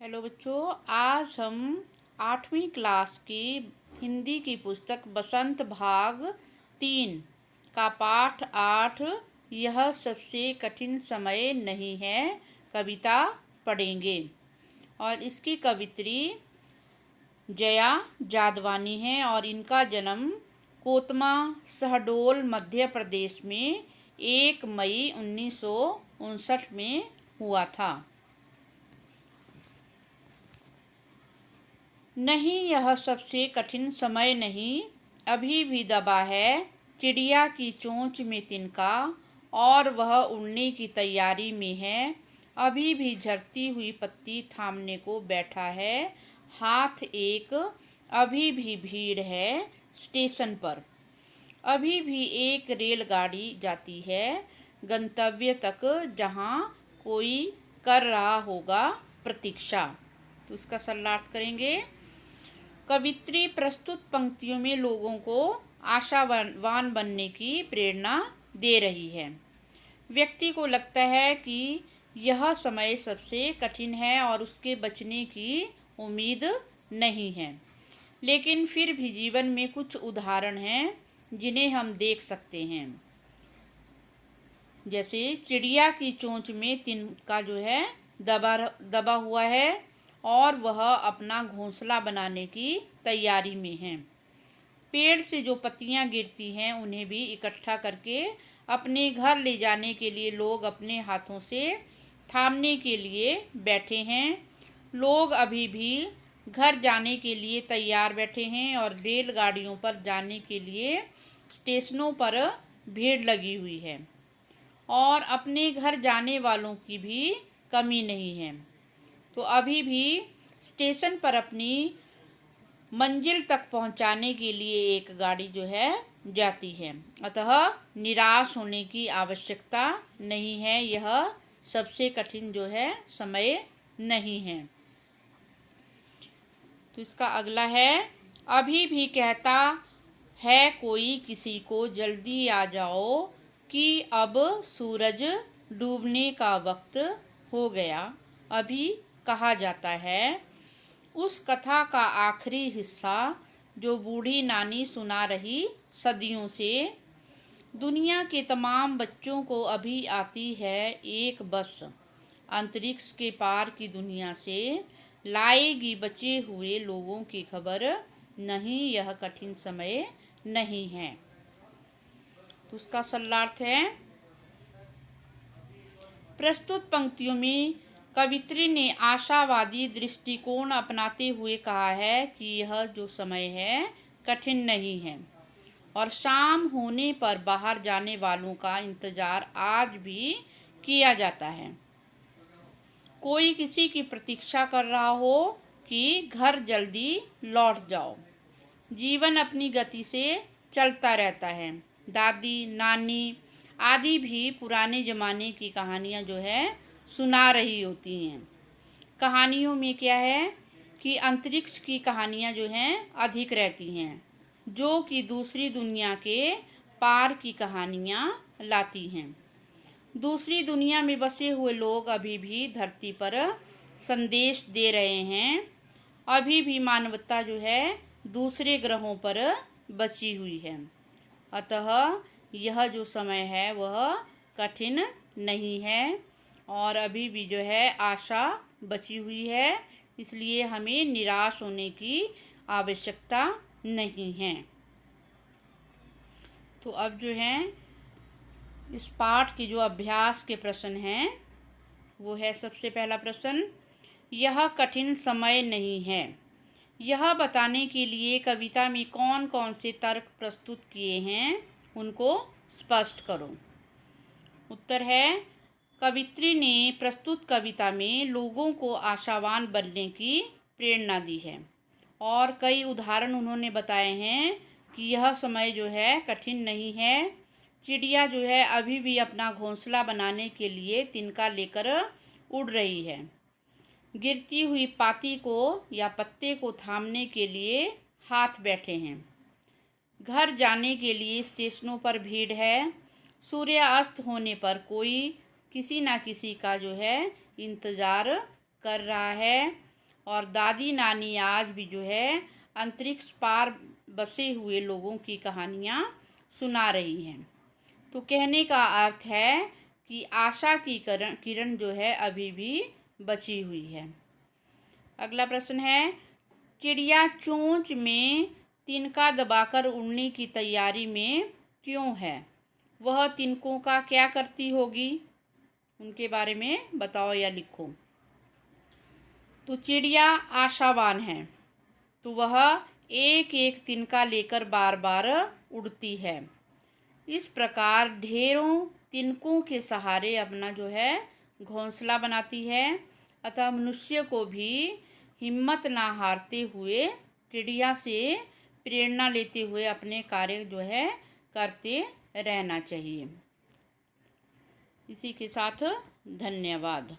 Hello बच्चों, आज हम 8वीं क्लास की हिंदी की पुस्तक बसंत भाग 3 का पाठ 8 यह सबसे कठिन समय नहीं है कविता पढ़ेंगे। और इसकी कवित्री जया जादवानी है और इनका जन्म कोतमा शहडोल मध्य प्रदेश में 1 मई 1959 में हुआ था। नहीं, यह सबसे कठिन समय नहीं, अभी भी दबा है चिड़िया की चोंच में तिनका और वह उड़ने की तैयारी में है। अभी भी झरती हुई पत्ती थामने को बैठा है हाथ एक। अभी भी भीड़ है स्टेशन पर। अभी भी एक रेलगाड़ी जाती है गंतव्य तक जहाँ कोई कर रहा होगा प्रतीक्षा। तो इसका सरलार्थ करेंगे। कवित्री प्रस्तुत पंक्तियों में लोगों को आशावान बनने की प्रेरणा दे रही है। व्यक्ति को लगता है कि यह समय सबसे कठिन है और उसके बचने की उम्मीद नहीं है, लेकिन फिर भी जीवन में कुछ उदाहरण हैं जिन्हें हम देख सकते हैं। जैसे चिड़िया की चोंच में तिनका जो है दबा हुआ है और वह अपना घोंसला बनाने की तैयारी में है। पेड़ से जो पत्तियां गिरती हैं उन्हें भी इकट्ठा करके अपने घर ले जाने के लिए लोग अपने हाथों से थामने के लिए बैठे हैं। लोग अभी भी घर जाने के लिए तैयार बैठे हैं और रेलगाड़ियों पर जाने के लिए स्टेशनों पर भीड़ लगी हुई है और अपने घर जाने वालों की भी कमी नहीं है। तो अभी भी स्टेशन पर अपनी मंजिल तक पहुंचाने के लिए एक गाड़ी जो है जाती है। अतः निराश होने की आवश्यकता नहीं है, यह सबसे कठिन जो है समय नहीं है। तो इसका अगला है, अभी भी कहता है कोई किसी को जल्दी आ जाओ कि अब सूरज डूबने का वक्त हो गया। अभी कहा जाता है। उस कथा का आखिरी हिस्सा जो बूढ़ी नानी सुना रही सदियों से। दुनिया के तमाम बच्चों को अभी आती है एक बस, अंतरिक्ष के पार की दुनिया से लाएगी बचे हुए लोगों की खबर। नहीं, यह कठिन समय नहीं है। तो उसका सरलार्थ है, प्रस्तुत पंक्तियों में कवित्री ने आशावादी दृष्टिकोण अपनाते हुए कहा है कि यह जो समय है कठिन नहीं है और शाम होने पर बाहर जाने वालों का इंतजार आज भी किया जाता है। कोई किसी की प्रतीक्षा कर रहा हो कि घर जल्दी लौट जाओ। जीवन अपनी गति से चलता रहता है। दादी नानी आदि भी पुराने ज़माने की कहानियाँ जो है सुना रही होती हैं। कहानियों में क्या है कि अंतरिक्ष की कहानियाँ जो हैं अधिक रहती हैं, जो कि दूसरी दुनिया के पार की कहानियाँ लाती हैं। दूसरी दुनिया में बसे हुए लोग अभी भी धरती पर संदेश दे रहे हैं। अभी भी मानवता जो है दूसरे ग्रहों पर बची हुई है। अतः यह जो समय है वह कठिन नहीं है और अभी भी जो है आशा बची हुई है, इसलिए हमें निराश होने की आवश्यकता नहीं है। तो अब जो है इस पाठ के जो अभ्यास के प्रश्न हैं वो है, सबसे पहला प्रश्न, यह कठिन समय नहीं है, यह बताने के लिए कविता में कौन कौन से तर्क प्रस्तुत किए हैं उनको स्पष्ट करो। उत्तर है, कवित्री ने प्रस्तुत कविता में लोगों को आशावान बनने की प्रेरणा दी है और कई उदाहरण उन्होंने बताए हैं कि यह समय जो है कठिन नहीं है। चिड़िया जो है अभी भी अपना घोंसला बनाने के लिए तिनका लेकर उड़ रही है। गिरती हुई पाती को या पत्ते को थामने के लिए हाथ बैठे हैं। घर जाने के लिए स्टेशनों पर भीड़ है। सूर्यास्त होने पर कोई किसी ना किसी का जो है इंतज़ार कर रहा है। और दादी नानी आज भी जो है अंतरिक्ष पार बसे हुए लोगों की कहानियाँ सुना रही हैं। तो कहने का अर्थ है कि आशा की किरण जो है अभी भी बची हुई है। अगला प्रश्न है, चिड़िया चोंच में तिनका दबाकर उड़ने की तैयारी में क्यों है? वह तिनकों का क्या करती होगी? उनके बारे में बताओ या लिखो। तो चिड़िया आशावान है, तो वह एक एक तिनका लेकर बार बार उड़ती है। इस प्रकार ढेरों तिनकों के सहारे अपना जो है घोंसला बनाती है। अतः मनुष्य को भी हिम्मत ना हारते हुए चिड़िया से प्रेरणा लेते हुए अपने कार्य जो है करते रहना चाहिए। इसी के साथ धन्यवाद।